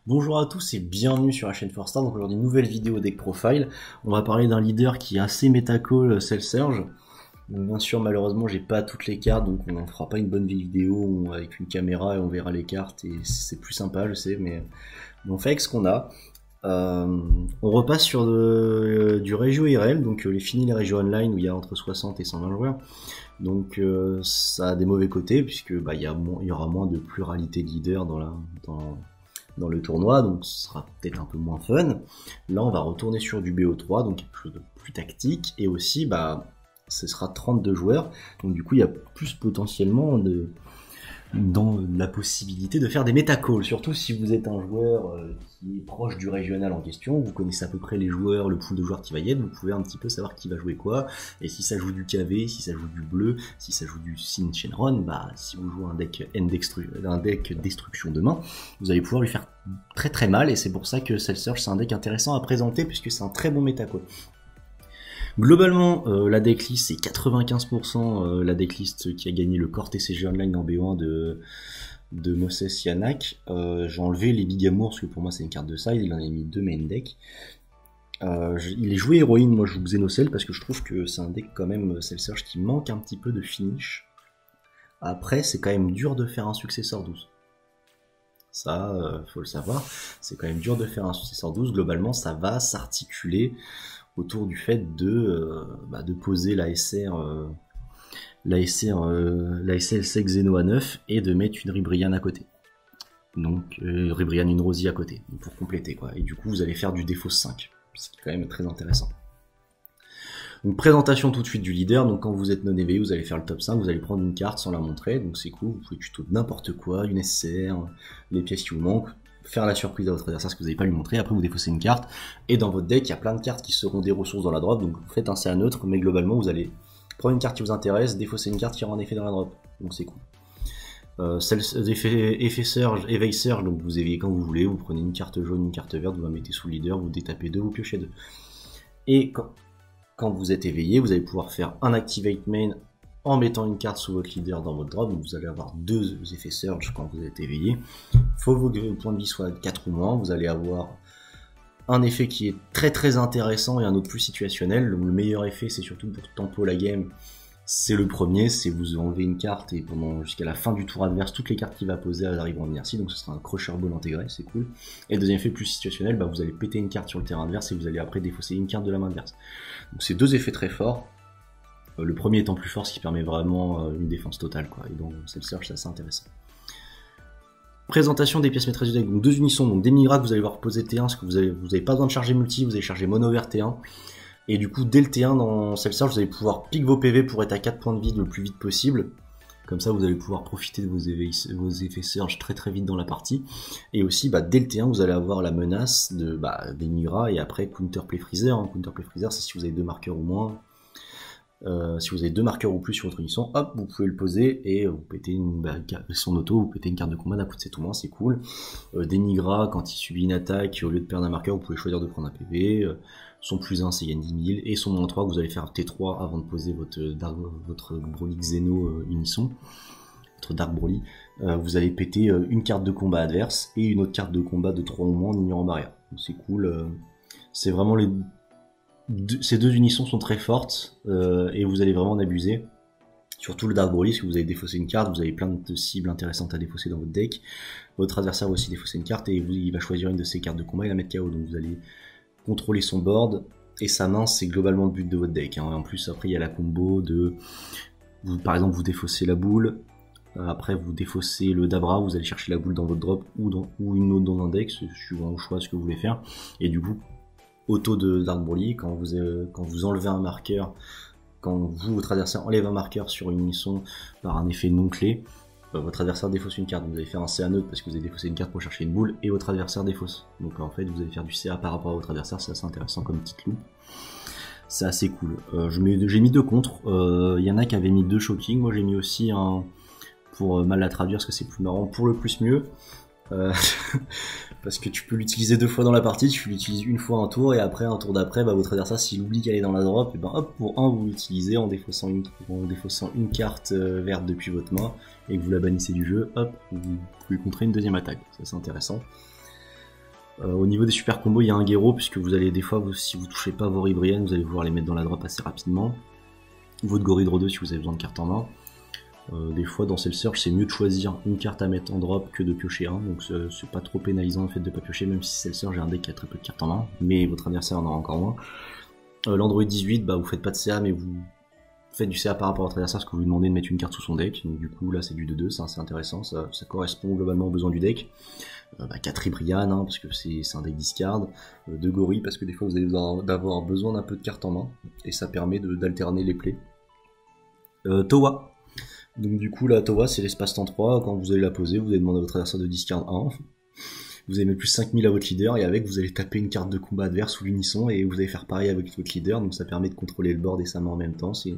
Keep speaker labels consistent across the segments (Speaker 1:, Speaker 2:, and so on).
Speaker 1: Bonjour à tous et bienvenue sur la chaîne Forstar. Donc aujourd'hui nouvelle vidéo deck profile. On va parler d'un leader qui est assez méta-call, Selsurge. Donc bien sûr malheureusement j'ai pas toutes les cartes, donc on ne fera pas une bonne vidéo avec une caméra et on verra les cartes et c'est plus sympa je sais, mais on fait avec ce qu'on a. On repasse sur du Régio IRL, donc les finis les Régio Online où il y a entre 60 et 120 joueurs. Donc ça a des mauvais côtés puisque il y aura moins de pluralité de leaders dans le tournoi, donc ce sera peut-être un peu moins fun. Là on va retourner sur du BO3, donc quelque chose de plus tactique, et aussi ce sera 32 joueurs, donc du coup il y a plus potentiellement dans la possibilité de faire des méta-calls, surtout si vous êtes un joueur qui est proche du régional en question, vous connaissez à peu près les joueurs, le pool de joueurs qui va y être, vous pouvez un petit peu savoir qui va jouer quoi, et si ça joue du KV, si ça joue du bleu, si ça joue du Sin Shenron, si vous jouez un deck destruction de main, vous allez pouvoir lui faire très très mal, et c'est pour ça que Selsurge c'est un deck intéressant à présenter, puisque c'est un très bon méta-call. Globalement, la decklist, c'est 95% la decklist qui a gagné le core TCG Online en B1 de Moses Yanak. J'ai enlevé les Big Amour parce que pour moi c'est une carte de side, il en a mis 2 main deck. Il est joué héroïne, moi je joue Xenocell parce que je trouve que c'est un deck quand même, Selsurge, qui manque un petit peu de finish. Après, c'est quand même dur de faire un successeur 12. Ça, faut le savoir, c'est quand même dur de faire un successeur 12. Globalement, ça va s'articuler autour du fait de poser la SLC Xeno à 9 et de mettre une Ribrianne à côté. Donc Ribrianne, une Rosie à côté, pour compléter quoi. Et du coup vous allez faire du défausse 5, ce qui est quand même très intéressant. Donc présentation tout de suite du leader, donc quand vous êtes non éveillé, vous allez faire le top 5, vous allez prendre une carte sans la montrer, donc c'est cool, vous pouvez tuto n'importe quoi, une SCR, les pièces qui vous manquent, faire la surprise à votre adversaire, ce que vous n'avez pas lui montrer, après vous défaussez une carte, et dans votre deck il y a plein de cartes qui seront des ressources dans la drop, donc vous faites un CA neutre, mais globalement vous allez prendre une carte qui vous intéresse, défausser une carte qui aura un effet dans la drop, donc c'est cool. Effet Surge, éveil Surge, donc vous éveillez quand vous voulez, vous prenez une carte jaune, une carte verte, vous la mettez sous le leader, vous détapez 2, vous piochez 2. Et quand vous êtes éveillé, vous allez pouvoir faire un Activate Main en mettant une carte sous votre leader dans votre drop, donc vous allez avoir 2 effets Surge quand vous êtes éveillé. Faut que vos points de vie soient 4 ou moins, vous allez avoir un effet qui est très très intéressant et un autre plus situationnel. Le meilleur effet, c'est surtout pour tempo la game, c'est le premier, c'est vous enlevez une carte et jusqu'à la fin du tour adverse, toutes les cartes qu'il va poser arrivent en inertie, donc ce sera un Crusher Ball intégré, c'est cool. Et le deuxième effet plus situationnel, vous allez péter une carte sur le terrain adverse et vous allez après défausser une carte de la main adverse. Donc c'est 2 effets très forts. Le premier étant plus fort, ce qui permet vraiment une défense totale, quoi. Et donc Selsurge, c'est assez intéressant. Présentation des pièces maîtresses du deck, donc 2 unissons, donc des Migra que vous allez voir poser T1, parce que vous avez pas besoin de charger multi, vous allez charger mono vert T1. Et du coup, dès le T1 dans Selsurge, vous allez pouvoir pique vos PV pour être à 4 points de vie le plus vite possible. Comme ça, vous allez pouvoir profiter de vos effets Surge très très vite dans la partie. Et aussi, dès le T1, vous allez avoir la menace des Migra et après Counterplay Freezer. Counterplay Freezer, c'est si vous avez 2 marqueurs ou moins. Si vous avez 2 marqueurs ou plus sur votre unisson, hop, vous pouvez le poser et vous pétez son auto, vous pétez une carte de combat d'un coup de 7 ou moins, c'est cool. Dénigra, quand il subit une attaque, au lieu de perdre un marqueur, vous pouvez choisir de prendre un PV. Son plus 1, c'est gagne 10 000, et son moins 3, vous allez faire T3 avant de poser votre Broly Xeno unisson, votre Dark Broly. Vous allez péter une carte de combat adverse et une autre carte de combat de 3 ou moins en ignorant barrière. Donc c'est cool, c'est vraiment ces 2 unissons sont très fortes et vous allez vraiment en abuser. Surtout le Dark Broly, si vous avez défaussé une carte, vous avez plein de cibles intéressantes à défausser dans votre deck. Votre adversaire va aussi défausser une carte et il va choisir une de ses cartes de combat et la mettre KO. Donc vous allez contrôler son board et sa main, c'est globalement le but de votre deck. En plus, après il y a la combo de, par exemple, vous défaussez la boule. Après vous défaussez le Dabra, vous allez chercher la boule dans votre drop ou une autre dans un deck, suivant au choix ce que vous voulez faire. Et du coup, auto de Dark Broly, quand vous enlevez un marqueur, quand votre adversaire enlève un marqueur sur une unisson par un effet non clé, votre adversaire défausse une carte, donc vous allez faire un CA neutre parce que vous avez défaussé une carte pour chercher une boule, et votre adversaire défausse. Donc en fait vous allez faire du CA par rapport à votre adversaire, c'est assez intéressant comme petite loupe. C'est assez cool. J'ai mis 2 contre, il y en a qui avaient mis 2 shocking, moi j'ai mis aussi un, pour mal la traduire parce que c'est plus marrant, pour le plus mieux. Parce que tu peux l'utiliser 2 fois dans la partie, tu l'utilises une fois un tour et après un tour d'après, votre adversaire s'il oublie qu'elle est dans la drop, et hop, pour 1 vous l'utilisez en défaussant une carte verte depuis votre main et que vous la bannissez du jeu, hop, vous pouvez contrer une deuxième attaque, ça c'est intéressant. Au niveau des super combos, il y a un Guéro, puisque vous allez des fois, si vous touchez pas vos Ribriennes, vous allez pouvoir les mettre dans la drop assez rapidement. Votre Goridro 2 si vous avez besoin de cartes en main. Des fois dans Cell Surge c'est mieux de choisir une carte à mettre en drop que de piocher un, donc c'est pas trop pénalisant le fait de pas piocher, même si Cell Surge est un deck qui a très peu de cartes en main, mais votre adversaire en aura encore moins. L'Android 18, bah vous faites pas de CA, mais vous faites du CA par rapport à votre adversaire parce que vous lui demandez de mettre une carte sous son deck, donc du coup là c'est du 2-2, c'est assez intéressant, ça correspond globalement aux besoins du deck. 4 Ribrianne, hein, parce que c'est un deck discard, 2 Gorille parce que des fois vous allez d'avoir besoin d'un peu de cartes en main, et ça permet d'alterner les plays. Towa. Donc du coup la Towa c'est l'espace temps 3, quand vous allez la poser, vous allez demander à votre adversaire de discard 1, vous allez mettre plus 5000 à votre leader, et avec vous allez taper une carte de combat adverse ou l'unisson, et vous allez faire pareil avec votre leader, donc ça permet de contrôler le board et sa main en même temps, c'est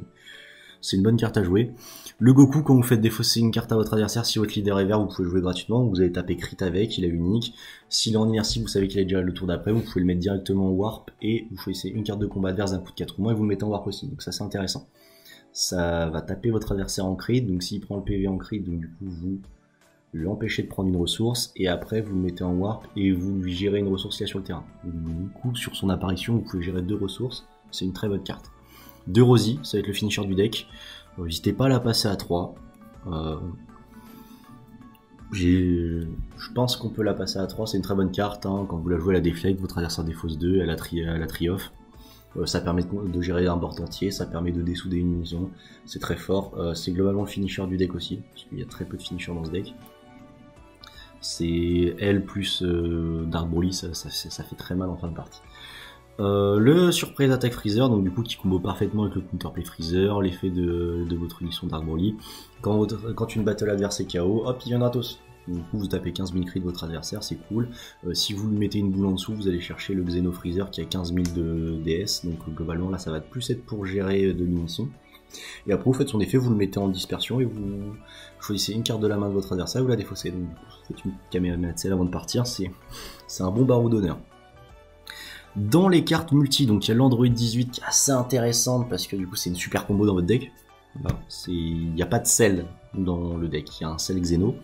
Speaker 1: une bonne carte à jouer. Le Goku, quand vous faites défausser une carte à votre adversaire, si votre leader est vert, vous pouvez jouer gratuitement, vous allez taper crit avec, il est unique. S'il est en inertie, vous savez qu'il a déjà le tour d'après, vous pouvez le mettre directement en warp, et vous choisissez une carte de combat adverse d'un coup de 4 ou moins, et vous le mettez en warp aussi, donc ça c'est intéressant. Ça va taper votre adversaire en crit, donc s'il prend le PV en crit, donc du coup vous l'empêchez de prendre une ressource, et après vous le mettez en warp, et vous lui gérez une ressource qu'il y a sur le terrain. Donc, du coup, sur son apparition, vous pouvez gérer 2 ressources, c'est une très bonne carte. 2 Rosie, ça va être le finisher du deck. N'hésitez pas à la passer à 3. Je pense qu'on peut la passer à 3, c'est une très bonne carte, hein. Quand vous la jouez, elle a deflect, votre adversaire défausse 2, elle a tri-off. Ça permet de gérer un board entier, ça permet de dessouder une munition, c'est très fort. C'est globalement le finisher du deck aussi, parce qu'il y a très peu de finisher dans ce deck. C'est elle plus Dark Broly, ça fait très mal en fin de partie. Le surprise attaque Freezer, donc du coup qui combo parfaitement avec le counterplay Freezer, l'effet de votre unisson Dark Broly. Quand une battle adverse est KO, hop, il vient gratos. Du coup vous tapez 15 000 cris de votre adversaire, c'est cool. Si vous lui mettez une boule en dessous, vous allez chercher le Xeno Freezer qui a 15 000 de DS, donc globalement là ça va plus être pour gérer de l'unisson. Et après vous faites son effet, vous le mettez en dispersion et vous choisissez une carte de la main de votre adversaire et vous la défaussez. Donc vous faites une Kamehameha avant de partir, c'est un bon barreau d'honneur. Dans les cartes multi, donc il y a l'Android 18 qui est assez intéressante parce que du coup c'est une super combo dans votre deck. Il n'y a pas de sel dans le deck, il y a un sel Xeno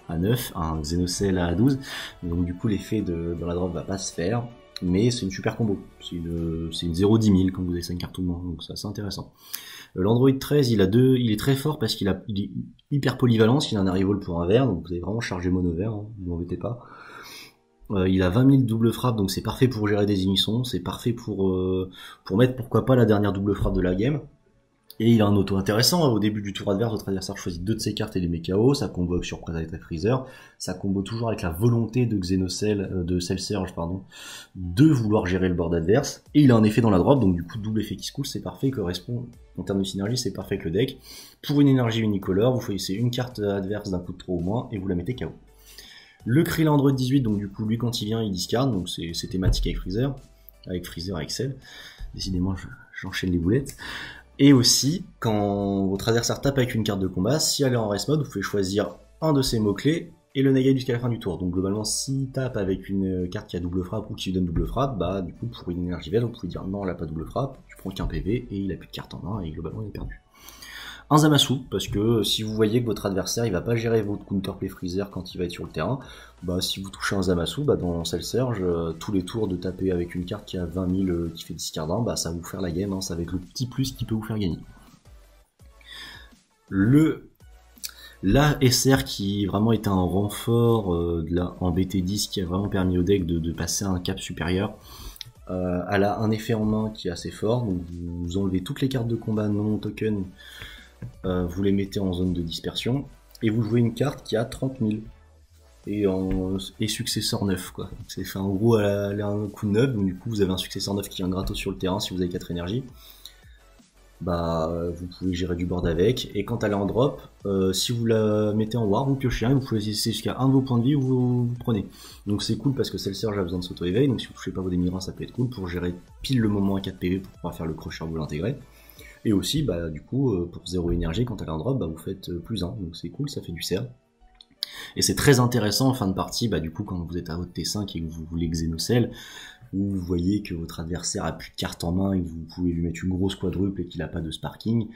Speaker 1: à 9, un Xeno Cell à 12, donc du coup l'effet dans la drop va pas se faire, mais c'est une super combo, c'est une 0-10 000 quand vous avez 5 cartes ou moins, donc c'est assez intéressant. L'Android 13 il est très fort parce qu'il est hyper polyvalence, il a un arrival pour un vert, donc vous avez vraiment chargé mono vert, hein, ne vous embêtez pas. Il a 20 000 double frappe, donc c'est parfait pour gérer des unissons, c'est parfait pour mettre pourquoi pas la dernière double frappe de la game. Et il a un auto intéressant, au début du tour adverse, votre adversaire choisit 2 de ses cartes et les met KO, ça combo avec surprise avec Freezer, ça combo toujours avec la volonté de Cell Surge, de vouloir gérer le board adverse, et il a un effet dans la drop, donc du coup double effet qui se coule, c'est parfait, il correspond, en termes de synergie, c'est parfait avec le deck. Pour une énergie unicolore, vous choisissez une carte adverse d'un coup de trop ou moins, et vous la mettez KO. Le Krill Android 18, donc du coup lui quand il vient il discard, donc c'est thématique avec Freezer, avec Cell, décidément j'enchaîne les boulettes. Et aussi, quand votre adversaire tape avec une carte de combat, si elle est en rest mode, vous pouvez choisir un de ses mots-clés et le negate jusqu'à la fin du tour. Donc globalement, s'il tape avec une carte qui a double frappe ou qui lui donne double frappe, bah du coup pour une énergie verte, vous pouvez dire non, elle a pas double frappe, tu prends qu'un PV et il a plus de carte en main et globalement il est perdu. Un Zamasu, parce que si vous voyez que votre adversaire il va pas gérer votre counterplay Freezer quand il va être sur le terrain, bah si vous touchez un Zamasu, bah dans Cell Surge, tous les tours de taper avec une carte qui a 20 000 qui fait discard 1, bah ça va vous faire la game, hein, ça va être le petit plus qui peut vous faire gagner. La SR qui vraiment était un renfort en BT10 qui a vraiment permis au deck de passer à un cap supérieur. Elle a un effet en main qui est assez fort, donc vous enlevez toutes les cartes de combat non token, vous les mettez en zone de dispersion, et vous jouez une carte qui a 30 000, et successeur 9, quoi. C'est fait en gros elle a un coup de 9, donc du coup vous avez un successeur 9 qui est un gratos sur le terrain si vous avez 4 énergies. Bah vous pouvez gérer du board avec, et quand elle est en drop, si vous la mettez en war, vous piochez un, vous pouvez laisser jusqu'à un de vos points de vie, vous prenez. Donc c'est cool parce que Cell Surge a besoin de s'auto-éveil, donc si vous touchez pas vos démirins, ça peut être cool pour gérer pile le moment à 4 PV pour pouvoir faire le crusher, vous l'intégrer. Et aussi, bah du coup, pour 0 énergie, quand elle est en drop, bah vous faites plus 1, donc c'est cool, ça fait du CR. Et c'est très intéressant en fin de partie, bah du coup quand vous êtes à votre T5 et que vous voulez Xenocell, où vous voyez que votre adversaire a plus de cartes en main et que vous pouvez lui mettre une grosse quadruple et qu'il a pas de sparking,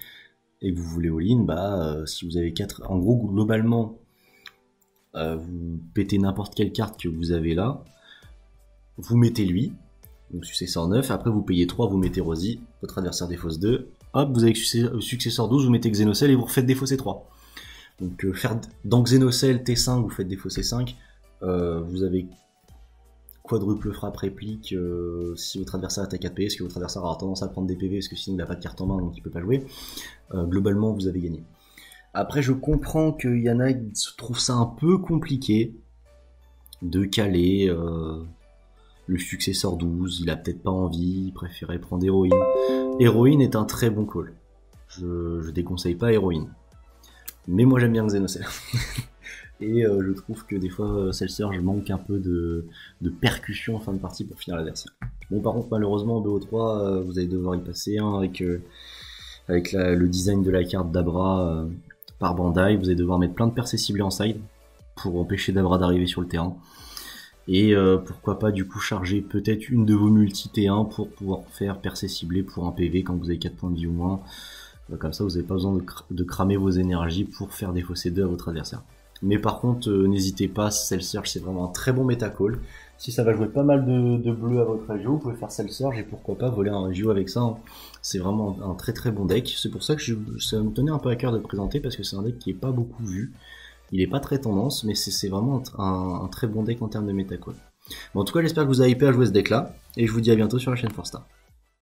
Speaker 1: et que vous voulez all-in, bah si vous avez 4... En gros, globalement, vous pétez n'importe quelle carte que vous avez là, vous mettez lui, donc successeur 9, après vous payez 3, vous mettez Rosie, votre adversaire défausse 2, hop, vous avez successeur 12, vous mettez Xenocel et vous refaites défausser 3. Donc dans Xenocel T5, vous faites défausser 5, vous avez quadruple frappe réplique si votre adversaire attaque à PV, parce que votre adversaire aura tendance à prendre des PV, parce que sinon il n'a pas de carte en main, donc il peut pas jouer. Globalement, vous avez gagné. Après, je comprends qu'il y en a qui trouvent ça un peu compliqué de caler le successeur 12, il a peut-être pas envie, il préférait prendre Héroïne. Héroïne est un très bon call. Je déconseille pas Héroïne. Mais moi j'aime bien Xenocel. Et je trouve que des fois, Cell-Surge manque un peu de percussion en fin de partie pour finir l'adversaire. Bon, par contre, malheureusement, en BO3, vous allez devoir y passer avec le design de la carte d'Abra par Bandai. Vous allez devoir mettre plein de percées ciblées en side pour empêcher d'Abra d'arriver sur le terrain. Et pourquoi pas du coup charger peut-être une de vos multi T1 pour pouvoir faire percée ciblée pour un PV quand vous avez 4 points de vie ou moins. Comme ça, vous n'avez pas besoin de cramer vos énergies pour faire défausser 2 à votre adversaire. Mais par contre, n'hésitez pas, Cell-Surge c'est vraiment un très bon méta-call. Si ça va jouer pas mal de bleu à votre Regio, vous pouvez faire Cell-Surge et pourquoi pas voler un Regio avec ça. Hein. C'est vraiment un très très bon deck. C'est pour ça que ça me tenait un peu à cœur de le présenter parce que c'est un deck qui est pas beaucoup vu. Il est pas très tendance, mais c'est vraiment un très bon deck en termes de méta-call. Bon, en tout cas, j'espère que vous avez hypé à jouer ce deck là, et je vous dis à bientôt sur la chaîne 4Star.